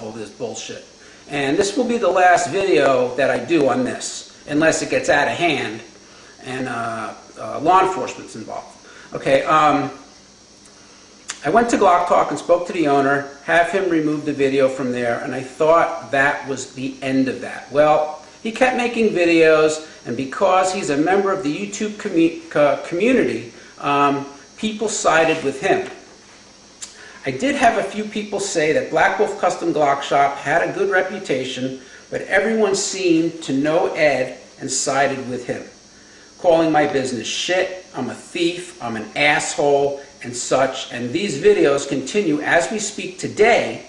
myself over this bullshit. And this will be the last video that I do on this, unless it gets out of hand and law enforcement's involved. Okay, I went to Glock Talk and spoke to the owner, have him remove the video from there, and I thought that was the end of that. Well, he kept making videos, and because he's a member of the YouTube community, people sided with him. I did have a few people say that Black Wolf Custom Glock Shop had a good reputation, but everyone seemed to know Ed and sided with him, calling my business shit, I'm a thief, I'm an asshole, and such. And these videos continue as we speak today.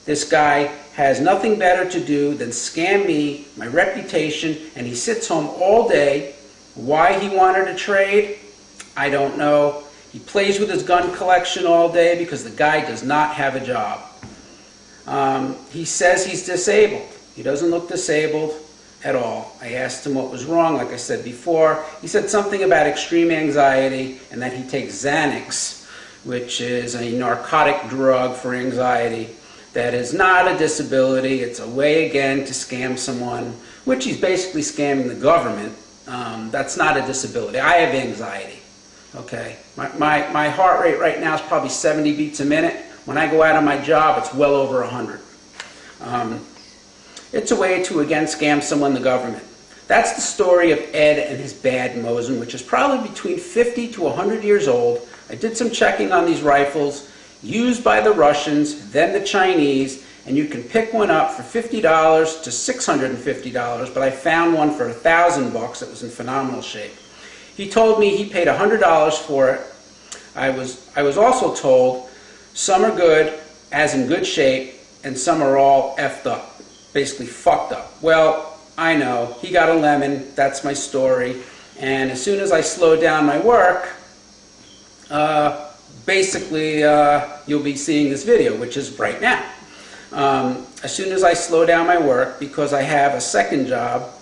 This guy has nothing better to do than scam me, my reputation, and he sits home all day. Why he wanted to trade, I don't know. He plays with his gun collection all day because the guy does not have a job. He says he's disabled. He doesn't look disabled at all. I asked him what was wrong, like I said before. He said something about extreme anxiety and that he takes Xanax, which is a narcotic drug for anxiety. That is not a disability. It's a way, again, to scam someone, which he's basically scamming the government. That's not a disability. I have anxiety. Okay, my heart rate right now is probably 70 beats a minute. When I go out on my job, it's well over 100. It's a way to, again, scam someone, the government. That's the story of Ed and his bad mosin, which is probably between 50 to 100 years old. I did some checking on these rifles, used by the Russians, then the Chinese, and you can pick one up for $50 to $650, but I found one for $1,000 that was in phenomenal shape. He told me he paid $100 for it. I was also told some are good, as in good shape, and some are all effed up, basically fucked up. Well, I know, he got a lemon, that's my story, and as soon as I slow down my work, basically you'll be seeing this video, which is right now. As soon as I slow down my work, because I have a second job,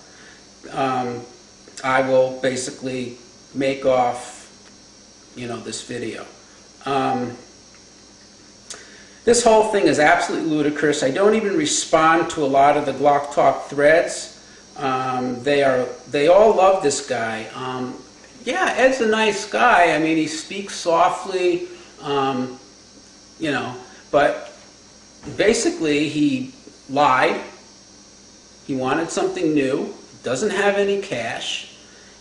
I will basically make off, this video. This whole thing is absolutely ludicrous. I don't even respond to a lot of the Glock Talk threads. They all love this guy. Yeah, Ed's a nice guy. I mean, he speaks softly, but basically he lied. He wanted something new, doesn't have any cash,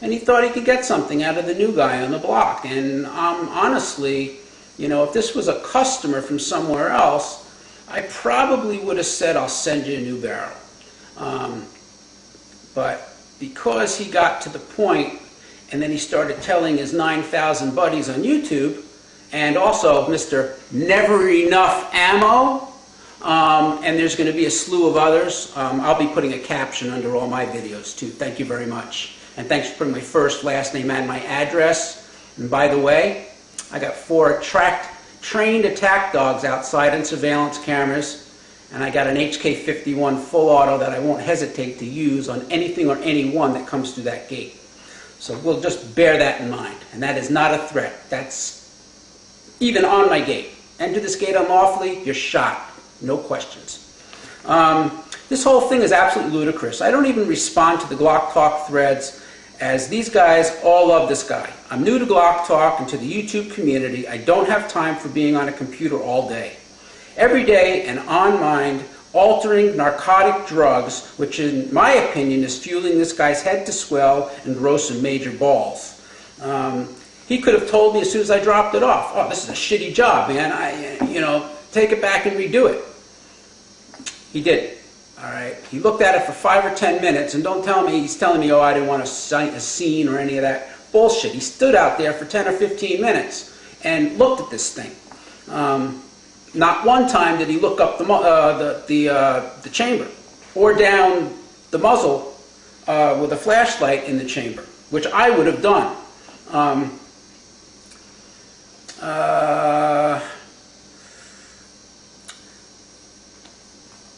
and he thought he could get something out of the new guy on the block. And honestly, if this was a customer from somewhere else, I probably would have said, I'll send you a new barrel. But because he got to the point, and then he started telling his 9,000 buddies on YouTube, and also Mr. Never Enough Ammo, and there's going to be a slew of others. I'll be putting a caption under all my videos too. Thank you very much. And thanks for putting my first, last name, and my address. And by the way, I got 4 trained attack dogs outside on surveillance cameras, and I got an HK-51 full auto that I won't hesitate to use on anything or anyone that comes through that gate. So we'll just bear that in mind. And that is not a threat. That's even on my gate. Enter this gate unlawfully, you're shot. No questions. This whole thing is absolutely ludicrous. I don't even respond to the Glock Talk threads, as these guys all love this guy. I'm new to Glock Talk and to the YouTube community. I don't have time for being on a computer all day. Every day, an on-mind, altering narcotic drugs, which in my opinion is fueling this guy's head to swell and grow some major balls. He could have told me as soon as I dropped it off, oh, this is a shitty job, man. Take it back and redo it. He did. All right. He looked at it for 5 or 10 minutes, and don't tell me he's telling me, oh, I didn't want a scene or any of that bullshit. He stood out there for 10 or 15 minutes and looked at this thing. Not one time did he look up the chamber or down the muzzle with a flashlight in the chamber, which I would have done.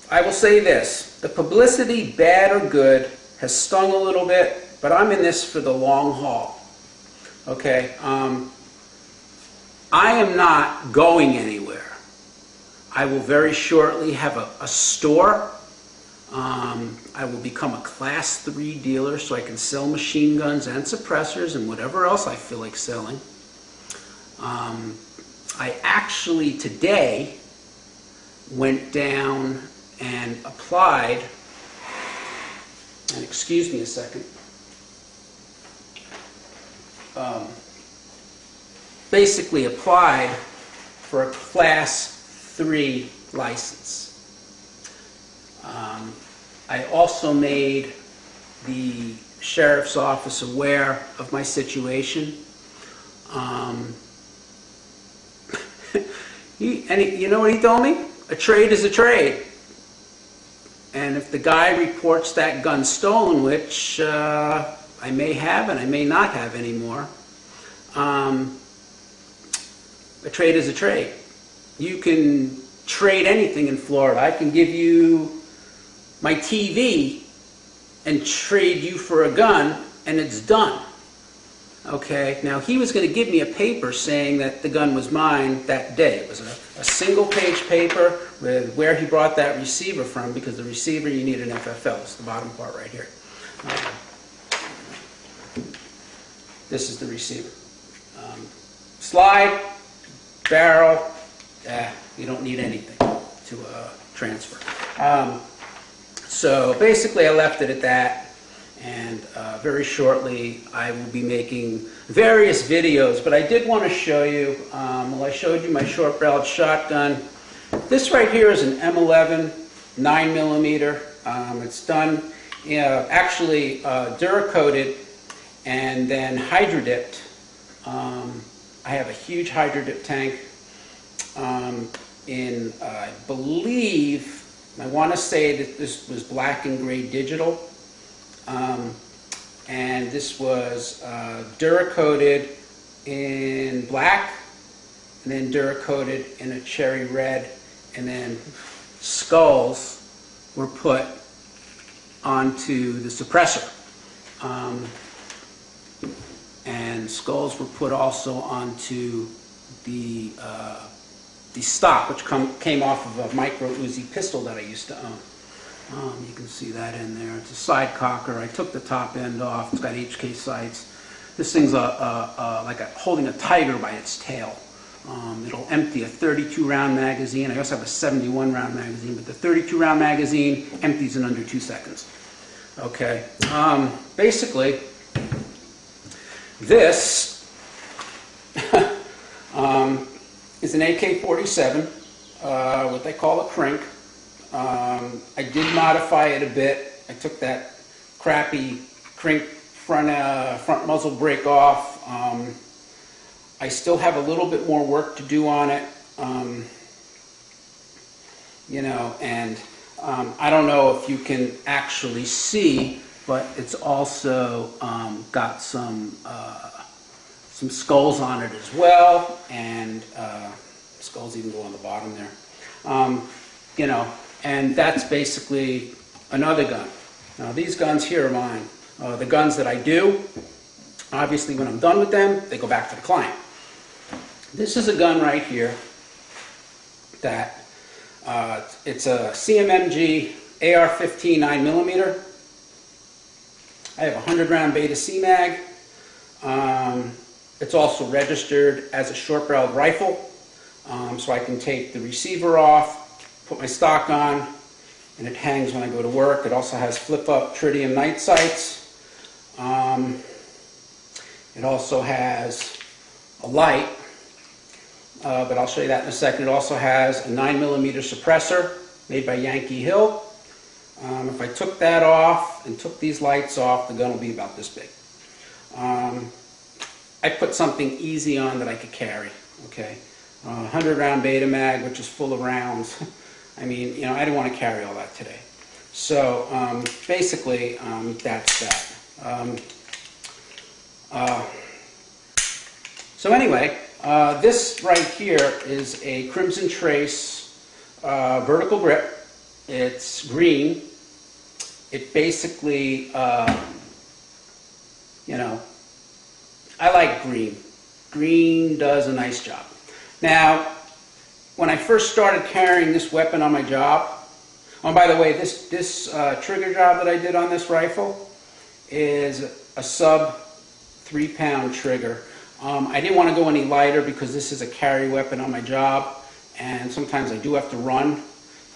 I will say this, the publicity, bad or good, has stung a little bit, but I'm in this for the long haul. Okay, I am not going anywhere. I will very shortly have a store. I will become a Class 3 dealer so I can sell machine guns and suppressors and whatever else I feel like selling. I actually today went down and applied, and excuse me a second, basically applied for a Class 3 license. I also made the sheriff's office aware of my situation. You know what he told me? A trade is a trade. And if the guy reports that gun stolen, which I may have and I may not have anymore, a trade is a trade. You can trade anything in Florida. I can give you my TV and trade you for a gun, and it's done. Okay, now he was going to give me a paper saying that the gun was mine that day. It was a single-page paper with where he brought that receiver from, because the receiver, you need an FFL. It's the bottom part right here. This is the receiver. Slide, barrel, you don't need anything to transfer. So basically I left it at that, and very shortly I will be making various videos, but I did want to show you, well, I showed you my short-barreled shotgun. This right here is an M11 9mm. It's done, actually Duracoated and then hydro-dipped. I have a huge hydro-dip tank in, I believe, I want to say that this was black and gray digital, and this was Duracoated in black, and then Duracoated in a cherry red, and then skulls were put onto the suppressor, and skulls were put also onto the stock, which came off of a micro Uzi pistol that I used to own. You can see that in there. It's a side cocker. I took the top end off. It's got HK sights. This thing's like holding a tiger by its tail. It'll empty a 32-round magazine. I also have a 71-round magazine, but the 32-round magazine empties in under 2 seconds. Okay. Basically, this is an AK-47, what they call a crink. I did modify it a bit. I took that crappy crink front muzzle brake off. I still have a little bit more work to do on it, you know, and I don't know if you can actually see, but it's also got some skulls on it as well, and skulls even go on the bottom there. You know, and that's basically another gun. Now these guns here are mine. The guns that I do, obviously when I'm done with them, they go back to the client. This is a gun right here that it's a CMMG AR-15 9mm. I have a 100-round Beta C-Mag. It's also registered as a short-barreled rifle, so I can take the receiver off, put my stock on, and it hangs when I go to work. It also has flip-up tritium night sights. It also has a light, but I'll show you that in a second. It also has a 9mm suppressor made by Yankee Hill. If I took that off and took these lights off, the gun will be about this big. I put something easy on that I could carry, okay? 100-round Beta Mag, which is full of rounds. I mean, you know, I didn't want to carry all that today. So basically, that's that. So anyway, this right here is a Crimson Trace vertical grip. It's green. It basically, you know, I like green. Green does a nice job. Now, when I first started carrying this weapon on my job, oh, by the way, this trigger job that I did on this rifle is a sub 3-pound trigger. I didn't want to go any lighter because this is a carry weapon on my job, and sometimes I do have to run,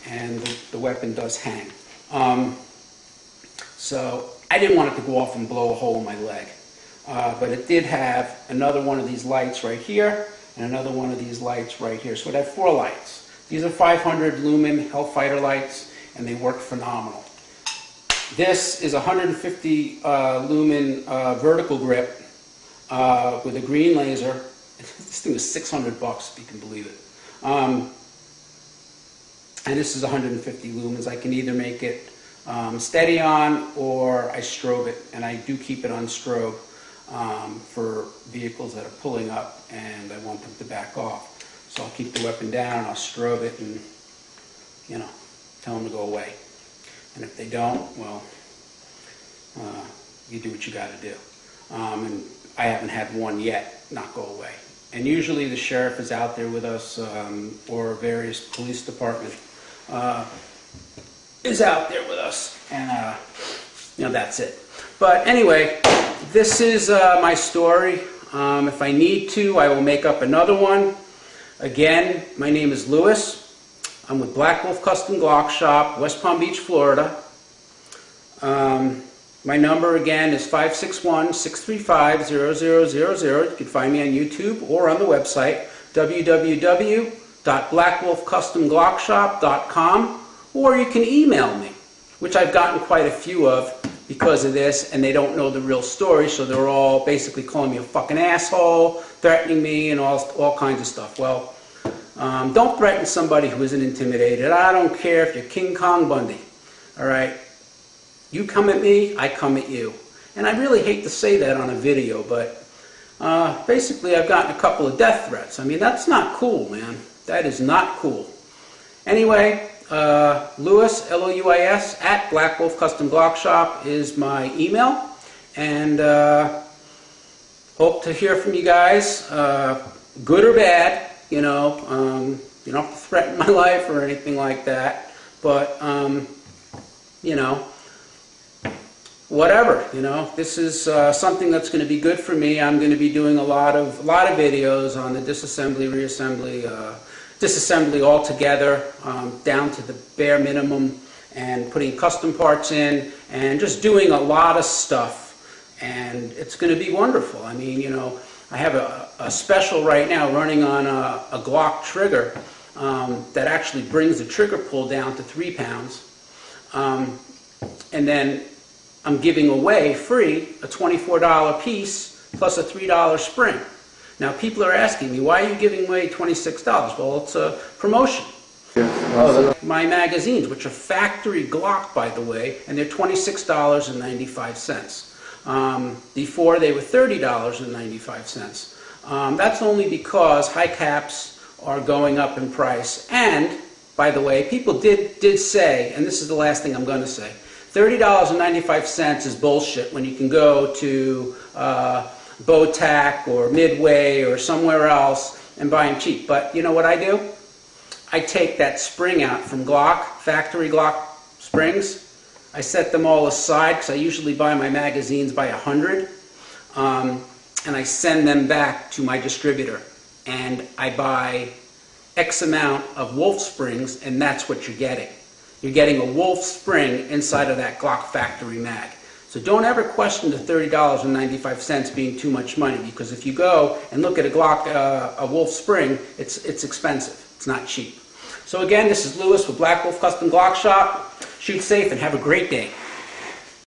and the weapon does hang. So I didn't want it to go off and blow a hole in my leg. But it did have another one of these lights right here, and another one of these lights right here. So it had 4 lights. These are 500 lumen Hellfighter lights, and they work phenomenal. This is 150 lumen vertical grip with a green laser. This thing was $600 if you can believe it. And this is 150 lumens. I can either make it steady on or I strobe it, and I do keep it on strobe for vehicles that are pulling up and I want them to back off. So I'll keep the weapon down and I'll strobe it and, you know, tell them to go away. And if they don't, well, you do what you got to do. And I haven't had one yet not go away. And usually the sheriff is out there with us, or various police department is out there with us, and you know, that's it. But anyway, this is my story. If I need to, I will make up another one. Again, my name is Lewis. I'm with Black Wolf Custom Glock Shop, West Palm Beach, Florida. My number again is 561-635-0000. You can find me on YouTube or on the website www.blackwolfcustomglockshop.com, or you can email me, which I've gotten quite a few of because of this, and they don't know the real story, so they're all basically calling me a fucking asshole, threatening me, and all kinds of stuff. Well, don't threaten somebody who isn't intimidated. I don't care if you're King Kong Bundy. All right? You come at me, I come at you. And I really hate to say that on a video, but basically I've gotten a couple of death threats. I mean, that's not cool, man. That is not cool. Anyway, Lewis, L-O-U-I-S, at Black Wolf Custom Glock Shop is my email. And hope to hear from you guys, good or bad. You know, you don't have to threaten my life or anything like that. But, you know, whatever, you know, this is something that's going to be good for me. I'm going to be doing a lot of videos on the disassembly, reassembly, disassembly altogether, down to the bare minimum, and putting custom parts in, and just doing a lot of stuff. And it's going to be wonderful. I mean, you know, I have a special right now running on a Glock trigger that actually brings the trigger pull down to 3 pounds. And then I'm giving away free a $24 piece plus a $3 spring. Now people are asking me, why are you giving away $26? Well, it's a promotion. My magazines, which are factory Glock, by the way, and they're $26.95. Before they were $30.95. That's only because high caps are going up in price. And, by the way, people did say, and this is the last thing I'm going to say, $30.95 is bullshit when you can go to Botac or Midway or somewhere else and buy them cheap. But you know what I do? I take that spring out from Glock, factory Glock springs. I set them all aside because I usually buy my magazines by 100. And I send them back to my distributor. And I buy X amount of Wolf springs, and that's what you're getting. You're getting a Wolf spring inside of that Glock factory mag. So don't ever question the $30.95 being too much money, because if you go and look at a Glock, a Wolf spring, it's expensive. It's not cheap. So again, this is Lewis with Black Wolf Custom Glock Shop. Shoot safe and have a great day.